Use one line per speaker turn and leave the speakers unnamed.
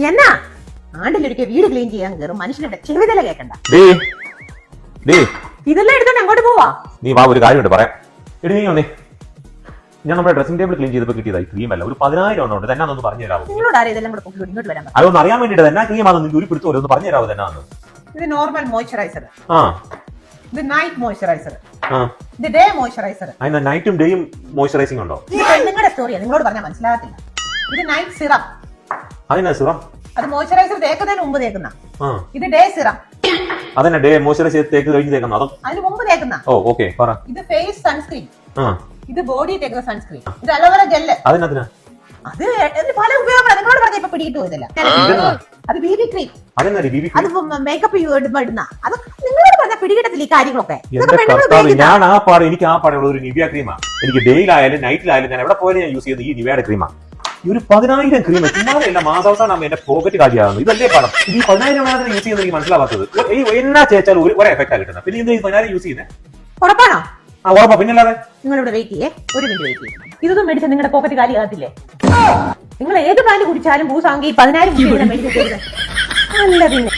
എന്നാ ആണ്ടിലൊരിക്കൽ വീട് ക്ലീൻ ചെയ്യാൻ കയറും മനുഷ്യന്റെ ചെവിതല കേക്കണ്ട. ഇതെല്ലാം എടുത്തോണ്ട് അങ്ങോട്ട് പോവാ.
നീ വാ, ഒരു കാര്യമുണ്ട് പറയാം. എടി നീ വന്നേ, ഞാൻ നമ്മുടെ ഡ്രസ്സിംഗ് ടേബിൾ ക്ലീൻ ചെയ്തപ്പോൾ കിട്ടിയതായി ക്രീം അല്ല, ഒരു 10,000 ഉണ്ട്. തന്നെ ഒന്ന് പറഞ്ഞു തരാമോ?
നിങ്ങളോട് ആരും ഇതെല്ലാം കൂടെ ഇങ്ങോട്ട് വരാൻ പറ്റും?
അതൊന്ന് അറിയാൻ വേണ്ടിട്ട് എന്നാ ക്രീം ആണെന്ന് ഒരു പിടുത്തോ ഒന്ന് പറഞ്ഞു തരാമോ? തന്നെ
ഇത് നോർമൽ മോയ്സ്ചറൈസർ,
ആ
ഇത് നൈറ്റ് മോയ്സ്ചറൈസർ, ഇത് ഡേ മോയ്സ്ചറൈസർ.
അതിന് നൈറ്റും ഡേയും മോയ്സ്ചറൈസിംഗ് ഉണ്ടോ?
നിങ്ങളുടെ സ്റ്റോറിയാ, നിങ്ങളോട് പറഞ്ഞാൽ മനസ്സിലാകത്തില്ല. ഇത് നൈറ്റ് സിറം.
അതിനാ സിറം?
അത് മോയ്സ്ചറൈസർ തേക്കുന്നതിന് മുമ്പ് തേക്കുന്ന. ഇത് ഡേ സിറം.
അതന്നെ ഡേ മോയ്സ്ചറൈസ് തേക്ക് കഴിഞ്ഞ് തേക്കുന്ന? അതോ
അതിന് മുമ്പ് തേക്കുന്ന.
ഓ ഓക്കെ പറ.
ഇത് ഫേസ് സൺസ്ക്രീൻ, ഇത് ബോഡി തേക്കുന്ന സൺസ്ക്രീൻ, ഇത് അലോവേറ ജെല്ല്.
അതിനകത്തിനാ?
അത് പല ഉപയോഗങ്ങളാണ്. നിങ്ങളോട് പറഞ്ഞ ഇപ്പൊ പിടികിട്ടു പോയതല്ല. അത് ബിബി ക്രീം, അത് മേക്കപ്പ് ഇടുന്ന. അത് നിങ്ങളോട് പറഞ്ഞ പിടികിട്ടത്തില്ല ഈ കാര്യങ്ങളൊക്കെ.
ഞാൻ ആ പാട്, എനിക്ക് ആ പാടുള്ള ഒരു നിവിയ ക്രീമാ. എനിക്ക് ഡേയിലായാലും നൈറ്റിലായാലും ഞാൻ എവിടെ പോയാലും ഞാൻ യൂസ് ചെയ്യുന്നത് ഈ നിവിയുടെ ക്രീമാ. ഈ ഒരു 10,000 ക്രീം ചുമ്മാതല്ല, മാസാവസാനം എന്റെ പോക്കറ്റ് കാലിയാകുന്നു. ഇതല്ലേ പണം? ഈ 10,000 യൂസ് ചെയ്യുന്നത് എനിക്ക് മനസ്സിലാവാത്തത്. എന്നാ ചേച്ചാൽ ഒരു എഫക്റ്റാ കിട്ടുന്നത്. പിന്നെ ഇത് 10,000 യൂസ് ചെയ്യുന്നത്
ഉറപ്പാണോ?
ആ ഉറപ്പാ, പിന്നല്ലാതെ.
നിങ്ങളിവിടെ വെയിറ്റ് ചെയ്യേ, ഒരു മിനിറ്റ് വെയിറ്റ് ചെയ്യും. ഇതൊന്നും മേടിച്ചാൽ നിങ്ങളുടെ പോക്കറ്റ് കാലിയാകത്തില്ലേ? നിങ്ങൾ ഏത് ബ്രാൻഡ് കുടിച്ചാലും ഭൂസാങ്കി 10,000 മേടിച്ചു. അല്ല പിന്നെ